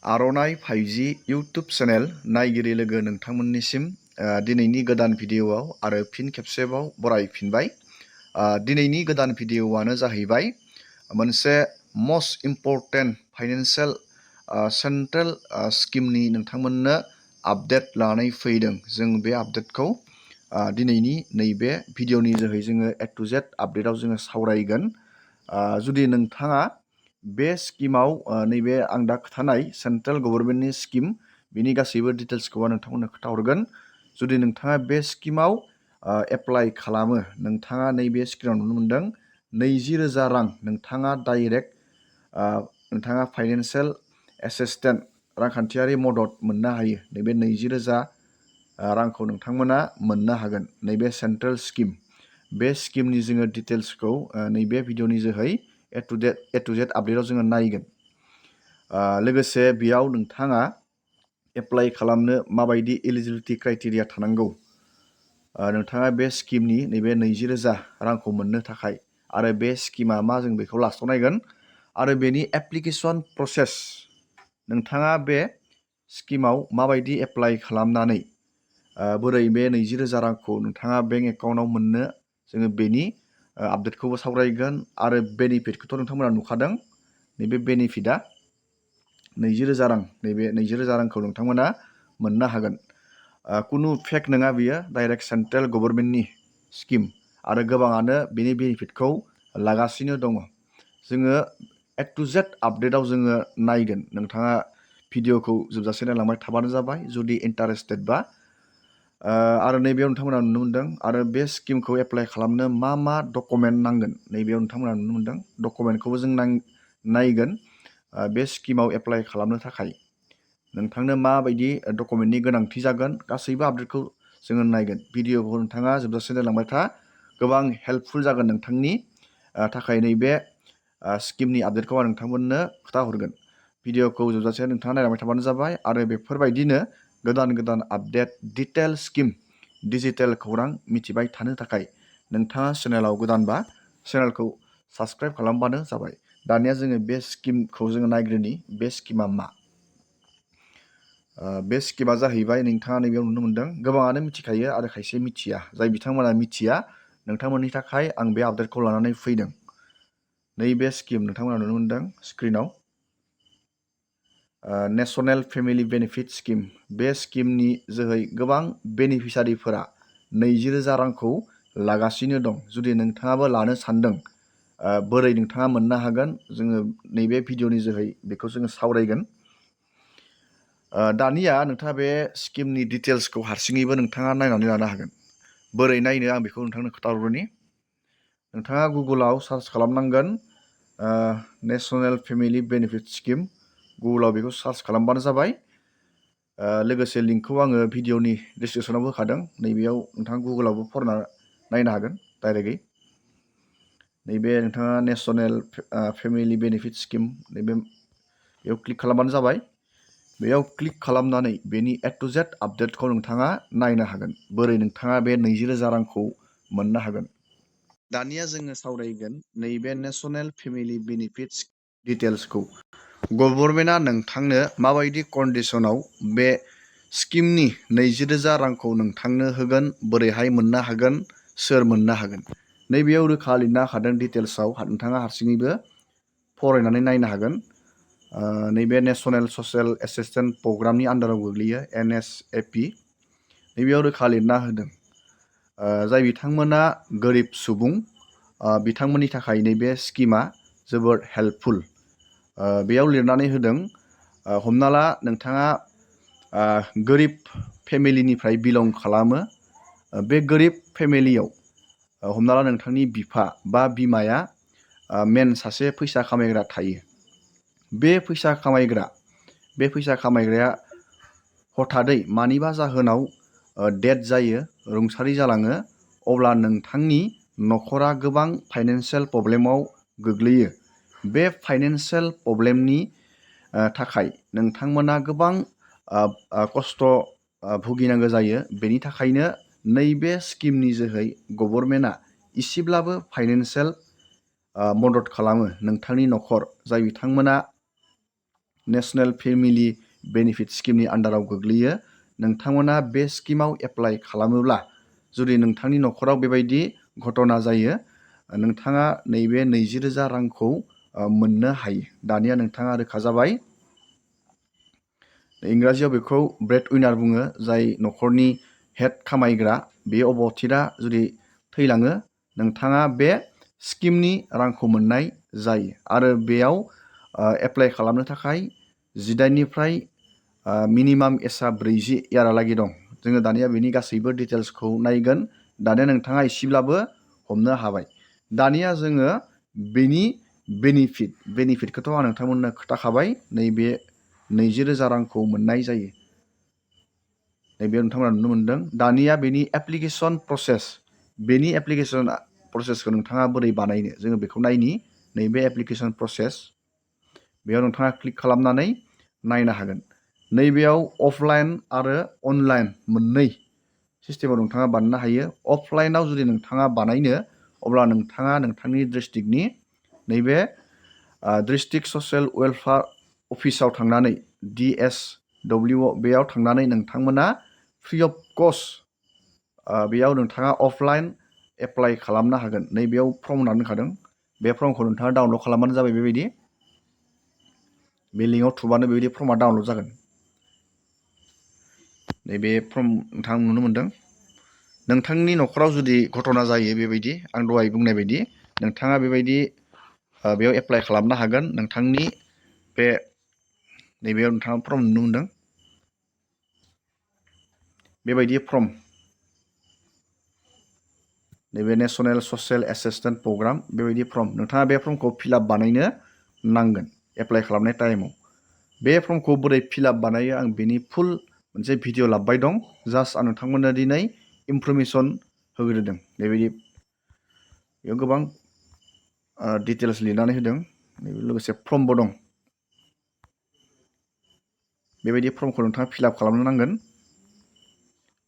आर'नाइ 5G YouTube channel नायगिरि लोगो नोंथांमोननिसिम दिनैनि गोदान भिडिअ'आव आरो फिन खेबसेबाव बरायफिनबाय। दिनैनि गोदान भिडिअ'आनो जाहैबाय मोनसे मस्ट इम्परटेन्ट फाइनान्सियेल सेन्ट्रेल स्किमनि नोंथांमोननो आपडेट लानानै फैदों। जों बे आपडेटखौ दिनैनि नैबे भिडिअ'नि जोहै जोङो A to Z आपडेटआव जोङो सावरायगोन। जुदि नोंथाङा बे स्किमाव नैबे आं दा खोथानाय सेन्ट्रेल गभर्नमेन्टनि स्किम बिनि गासैबो डिटेल्सखौ आं नोंथांमोननो खोन्थाहरगोन। जुदि नोंथाङा बे स्किमाव एप्लाइ खालामो, नोंथाङा नैबे स्क्रिनाव नुनो मोनदों 20,000 रां नोंथाङा डाइरेक्ट नोंथाङा फाइनान्सियेल एसिस्टेन्ट रांखान्थियारि मदद मोननो हायो। नैबे 20,000 रांखौ नोंथांमोना मोननो हागोन नैबे सेन्ट्रेल स्किम। बे स्किमनि जोङो डिटेल्सखौ नैबे भिडिअनि जोहै A to Z आपडेटआव जोङो नायगोन। लोगोसे बेयाव नोंथाङा एप्लाइ खालामनो माबायदि एलिजिबिलिटि क्राइटेरिया थानांगौ, नोंथाङा बे स्किमनि नैबे 20,000 रांखौ मोननो थाखाय, आरो बे स्किमा मा जों बेखौ लास्टआव नायगोन। आरो बेनि एप्लिकेसन प्रसेस, नोंथाङा बे स्किमाव माबायदि एप्लाइ खालामनानै बोरै बे 20,000 रांखौ नोंथाङा बेंक एकाउन्टाव मोननो, जोङो बेनि आपडेटखौबो सावरायगोन। आरो बेनिफिटखौथ' नोंथांमोना नुखादों। नैबे बेनिफिटआ 20,000 रां, नैबे 20,000 रांखौ नोंथांमोना मोननो हागोन। कुनु फेक नङा, बियो डाइरेक्ट सेन्ट्रेल गभर्नमेन्टनि स्किम आरो गोबाङानो बेनि बेनिफिटखौ लागासिनो दङ। जोङो A to Z आपडेटआव जोङो नायगोन। नोंथाङा भिडिअखौ जोबजासे नायलांबाय थाबानो जाबाय जुदि इन्टारेस्टेड बा। आरो नैबेयाव नोंथांमोना नुनो मोनदों आरो बे स्किमखौ एप्लाइ खालामनो मा मा डकुमेन्ट नांगोन, नैबेयाव नोंथांमोना नुनो मोनदों। डकुमेन्टखौबो जों नायगोन। बे स्किमाव एप्लाइ खालामनो थाखाय नोंथांनो माबायदि डकुमेन्टनि गोनांथि जागोन, गासैबो आपडेटखौ जोङो नायगोन। भिडिअखौ नोंथाङा जोबजासे नायलांबाय था, गोबां हेल्पफुल जागोन नोंथांनि थाखाय। नैबे स्किमनि आपडेटखौ आं नोंथांमोननो खोन्थाहरगोन। भिडिअखौ जोबजासे नोंथाङा नायलांबाय थाबानो जाबाय। आरो बेफोरबायदिनो गोदान गोदान आपडेट, डिटेल स्किम, डिजिटेल खौरां मिथिबाय थानो थाखाय नोंथाङा चेनेलाव गोदानबा चेनेलखौ साबस्क्राइब खालामबानो जाबाय। दानिया जोङो बे स्किमखौ जोङो नायग्रोनि। बे स्किमा मा? बे स्किमा जाहैबाय, नोंथाङा नैबेयाव नुनो मोनदों, गोबाङानो मिथिखायो आरो खायसे मिथिया। जाय बिथांमोना मिथिया, नोंथांमोननि थाखाय आं बे आपडेटखौ लानानै फैदों। नैबे स्किम नोंथांमोना नुनो मोनदों स्क्रिनाव, नेशनेल फेमिलि बेनिफिट स्किम। बे स्किमनि जोहै गोबां बेनिफिसारिफोरा 20,000 रांखौ लागासिनो दं। जुदि नोंथाङाबो लानो सानदों, बोरै नोंथाङा मोननो हागोन, जोङो नैबे भिडिअनि जोहै बेखौ जोङो सावरायगोन। दानिया नोंथाङा बे स्किमनि डिटेल्सखौ हारसिङैबो नोंथाङा नायनानै लानो हागोन। बोरै नायनो आं बेखौ नोंथांनो खोन्थाहरनि। नोंथाङा गुगोलाव सार्च खालामनांगोन नेशनेल फेमिलि बेनिफिट स्किम। गुगोलाव बेखौ सार्च खालामबानो जाबाय। लोगोसे लिंकखौ आङो भिडिअनि डिसक्रिपसनाव होखादों। नैबेयाव नोंथाङा गुगोलावबो फरायना नायनो हागोन डाइरेक्टयै। नैबे नोंथाङा नेशनेल फेमिलि बेनिफिट स्किम, नैबे बेयाव क्लिक खालामबानो जाबाय। बेयाव क्लिक खालामनानै बेनि A to Z आपडेटखौ नोंथाङा नायनो हागोन, बोरै नोंथाङा बे 20,000 रांखौ मोननो हागोन। दानिया जोङो सावरायगोन नैबे नेशनेल फेमिलि बेनिफिट डिटेल्सखौ। गभर्नमेन्टआ नोंथांनो माबायदि कन्डिसनाव बे स्किमनि 20,000 रांखौ नोंथांनो होगोन, बोरैहाय मोननो हागोन, सोर मोननो हागोन, नैबेयाव रोखा लिरना होखादों डिटेल्सआव। नोंथाङा हारसिङैबो फरायनानै नायनो हागोन। नैबे नेशनेल ससियेल एसिस्टेन्स प्रग्रामनि आन्दाराव गोग्लैयो, NSAP। नैबेयाव रोखा लिरना होदों जाय बिथांमोना गोरिब सुबुं, बिथांमोननि थाखाय नैबे स्किमा जोबोद हेल्पफुल। बेयाव लिरनानै होदों, हमना ला नोंथाङा गोरिब फेमिलिनिफ्राय बिलं खालामो। बे गोरिब फेमिलियाव हमना ला नोंथांनि बिफा बा बिमाया मेन सासे फैसा खामायग्रा थायो। बे फैसा खामायग्राया हथादै मानिबा जाहोनाव डेथ जायो, रुंसारि जालाङो, अब्ला नोंथांनि न'खरा गोबां फाइनान्सियेल प्रब्लेमाव गोग्लैयो। बे फाइनान्सियेल प्रब्लेमनि थाखाय नोंथांमोना गोबां खस्थ' भुगिनांगौ जायो। बेनि थाखायनो नैबे स्किमनि जोहै गभर्नमेन्टआ इसेब्लाबो फाइनान्सियेल मदद खालामो नोंथांनि न'खर, जाय बिथांमोना नेसनेल फेमिलि बेनिफिट स्किमनि आन्दाराव गोग्लैयो। नोंथांमोना बे स्किमाव एप्लाइ खालामोब्ला जुदि नोंथांनि न'खराव बेबायदि घटना जायो, नोंथाङा नैबे 20,000 रांखौ मोननो हायो। दानिया नोंथाङा रोखा जाबाय। इंराजियाव बेखौ ब्रेडविनार बुङो, जाय न'खरनि हेड खामायग्रा। बे अबथिरा जुदि थैलाङो, नोंथाङा बे स्किमनि रांखौ मोननाय जायो। आरो बेयाव एप्लाइ खालामनो थाखाय 18 निफ्राय मिनिमाम एजआ 40 इयारहालागै दं। जोङो दानिया बेनि गासैबो डिटेल्सखौ नायगोन। दानिया नोंथाङा एसेब्लाबो हमनो हाबाय। दानिया जोङो बेनि बेनिफिटखौथ' आं नोंथांमोननो खोथाखाबाय। नैबे 20,000 रांखौ मोननाय जायो। नैबेयाव नोंथांमोना नुनो मोनदों। दानिया बेनि एप्लिकेसन प्रसेस, बेनि एप्लिकेसन प्रसेसखौ नोंथाङा बोरै बानायनो, जोङो बेखौ नायनि। नैबे एप्लिकेसन प्रसेस, बेयाव नोंथाङा क्लिक खालामनानै नायनो हागोन। नैबेयाव अफलाइन आरो अनलाइन मोननै सिस्टेमाव नोंथाङा बानायनो हायो। अफलाइनाव जुदि नोंथाङा बानायनो, अब्ला नोंथाङा नोंथांनि डिस्ट्रिक्टनि नैबे डिस्ट्रिक्ट ससियेल वेलफेयार अफिसाव थांनानै DSW बेयाव थांनानै नोंथांमोना फ्रि अफ कस्ट बेयाव नोंथाङा अफलाइन एप्लाइ खालामनो हागोन। नैबेयाव फर्म होनानै दोनखादों। बे फर्मखौ नोंथाङा डाउनलड खालामबानो जाबाय। बेबायदि बे लिंकआव थुबानो बेबायदि फर्मआ डाउनलड जागोन। नैबे फर्म नोंथाङा नुनो मोनदों। नोंथांनि न'खराव जुदि घटना जायो बेबायदि, आं दहाय बुंनाय बायदि, नोंथाङा बेबायदि बेयाव एप्लाइ खालामनो हागोन। नोंथांनि बे नैबेयाव नोंथाङा फर्म नुनो मोनदों। बेबायदि फर्म, नैबे नेसनेल ससियेल एसिस्टेन्स प्रग्राम, बेबायदि फर्म। नोंथाङा बे फर्मखौ फिलआप बानायनो नांगोन एप्लाइ खालामनाय टाइमाव। बे फर्मखौ बोरै फिलआप बानायो, आं बेनि फुल मोनसे भिडिअ लाबोबाय दं। जास्ट आं नोंथांमोननो दिनै इनफरमेसन होग्रोदों। बेबायदि बेयाव गोबां डिटेल्स लिरनानै होदों। लोगोसे फर्मबो दं। बेबायदि फर्मखौ नोंथाङा फिलआप खालामनो नांगोन,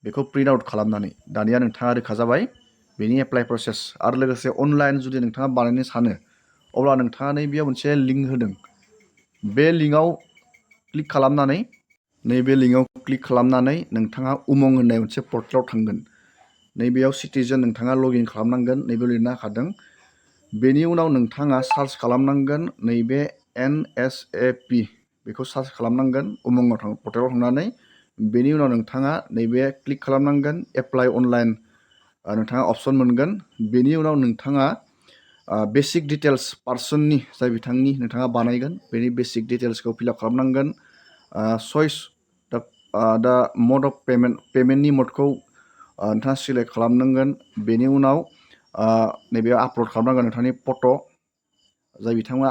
बेखौ प्रिन्ट आउट खालामनानै। दानिया नोंथाङा रोखा जाबाय बेनि एप्लाइ प्रसेस। आरो लोगोसे अनलाइन जुदि नोंथाङा बानायनो सानो, अब्ला नोंथाङा नैबेयाव मोनसे लिंक होदों। बे लिंकआव क्लिक खालामनानै, नैबे लिंकआव क्लिक खालामनानै नोंथाङा उमंग होननाय मोनसे पर्टेलाव थांगोन। नैबेयाव सिटिजेन नोंथाङा लगइन खालामनांगोन। नैबेयाव लिरना होखादों। बेनि उनाव नोंथाङा सार्च खालामनांगोन नैबे NSAP, बेखौ सार्च खालामनांगोन उमंगआव पर्टेलाव थांनानै। बेनि उनाव नोंथाङा नैबे क्लिक खालामनांगोन एप्लाइ अनलाइन, नोंथाङा अपसन मोनगोन। बेनि उनाव नोंथाङा बेसिक डिटेल्स पार्सननि, जाय बिथांनि नोंथाङा बानायगोन, बेनि बेसिक डिटेल्सखौ फिलआप खालामनांगोन। चइस दा मड अफ पेमेन्टनि मडखौ नोंथाङा सिलेक्ट खालामनांगोन। बेनि उनाव नैबेयाव आपल'ड खालामनांगोन नोंथांनि फट', जाय बिथाङा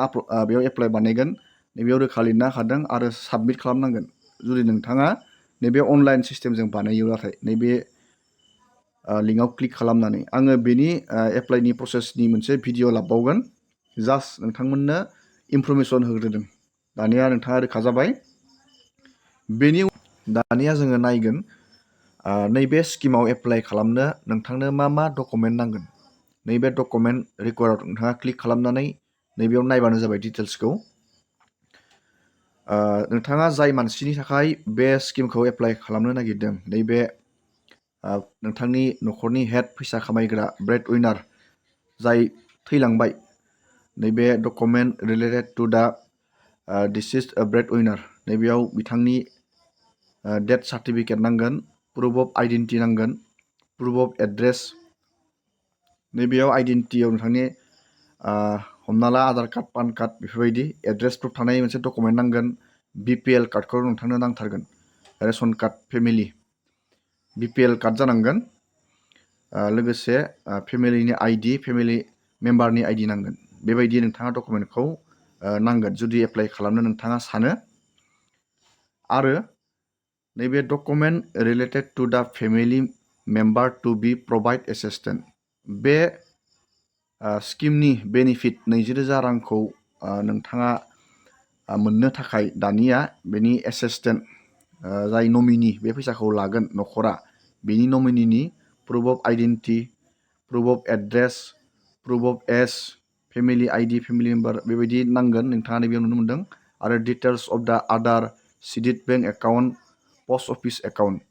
बेयाव एप्लाइ बानायगोन। नैबेयाव रोखा लिरना होखादों। आरो साबमिट खालामनांगोन जुदि नोंथाङा नैबे अनलाइन सिस्टेमजों बानायोब्लाथाय। नैबे लिंकआव क्लिक खालामनानै आङो बेनि एप्लाइनि प्रसेसनि मोनसे भिडिअ लाबोबावगोन। जास्ट नोंथांमोननो इनफरमेसन होग्रोदों। दानिया नोंथाङा रोखा जाबाय। दानिया जोङो नायगोन नैबे स्किमाव एप्लाइ खालामनो नोंथांनो मा मा डकुमेन्ट नांगोन। नैबे डकुमेन्ट रिक्वायर्ड नोंथाङा क्लिक खालामनानै नैबेयाव नायबानो जाबाय डिटेल्सखौ। नोंथाङा जाय मानसिनि थाखाय बे स्किमखौ एप्लाइ खालामनो नागिरदों, नैबे नोंथांनि न'खरनि हेड फैसा खामायग्रा ब्रेडविनार जाय थैलांबाय, नैबे डकुमेन्ट रिलेटेड टु दा डिसिस्ड ब्रेडविनार, नैबेयाव बिथांनि डेथ सार्टिफिकेट नांगोन, प्रुफ अफ आइडेन्टिटि नांगोन, प्रुफ अफ एड्रेस। नैबेयाव आइडेन्टिटियाव नोंथांनि हमना ला आधार कार्ड, पान कार्ड, बेफोरबायदि एड्रेस प्रुफ थानाय मोनसे डकुमेन्ट नांगोन। BPL कार्डखौ नोंथांनो नांथारगोन। Ration card, family BPL card जानांगोन। लोगोसे फेमिलिनि आइडि, फेमिलि मेम्बारनि आइडि नांगोन। बेबायदि नोंथाङा डकुमेन्टखौ नांगोन जुदि एप्लाइ खालामनो नोंथाङा सानो। आरो नैबे डकुमेन्ट रिलेटेड टु दा family member to be provide assistant, बे स्किमनि बेनिफिट 20,000 रांखौ नोंथाङा मोननो थाखाय दानिया बेनि एसिस्टेन्ट, जाय नमिनि बे फैसाखौ लागोन न'खरा, बेनि नमिनिनि proof of identity, proof of address, proof of age, family ID, family member, बेबायदि नांगोन। नोंथाङा नैबेयाव नुनो मोनदों। आरो details of the Aadhaar seeded bank account post office account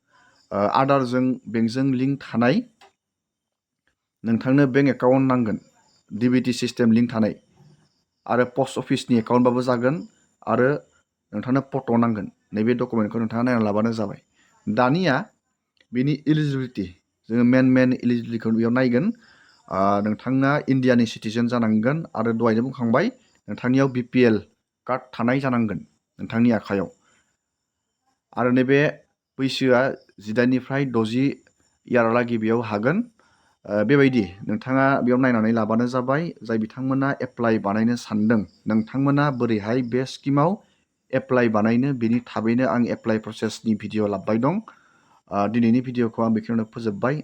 आदारजों बेंकजों लिंक थानाय नोंथांनो बेंक एकाउन्ट नांगोन डिबिटि सिस्टेम लिंक थानाय आरो पस्ट अफिसनि एकाउन्टबाबो जागोन आरो नोंथांनो फट' नांगोन नैबे डकुमेन्टखौ नोंथाङा नायना लाबानो जाबाय दानिया बिनि इलिजिबिलिटि जोङो मेन इलिजिबिलिटिखौ बेयाव नायगोन नोंथाङा इन्डियानि सिटिजेन जानांगोन आरो दहायनो बुंखांबाय नोंथांनियाव BPL कार्ड थानाय जानांगोन नोंथांनि आखायाव आरो नैबे बैसोआ 18निफ्राय 60 इयारहालागै बेयाव हागोन बेबायदि नोंथाङा बेयाव नायनानै लाबानो जाबाय जाय बिथांमोना एप्लाइ बानायनो सानदों नोंथांमोना बोरैहाय बे स्किमाव एप्लाइ बानायनो बेनि थाबैनो आं एप्लाइ प्रसेसनि भिडिअ लाबोबाय दं दिनैनि भिडिअखौ आं बेखिनियावनो फोजोबबाय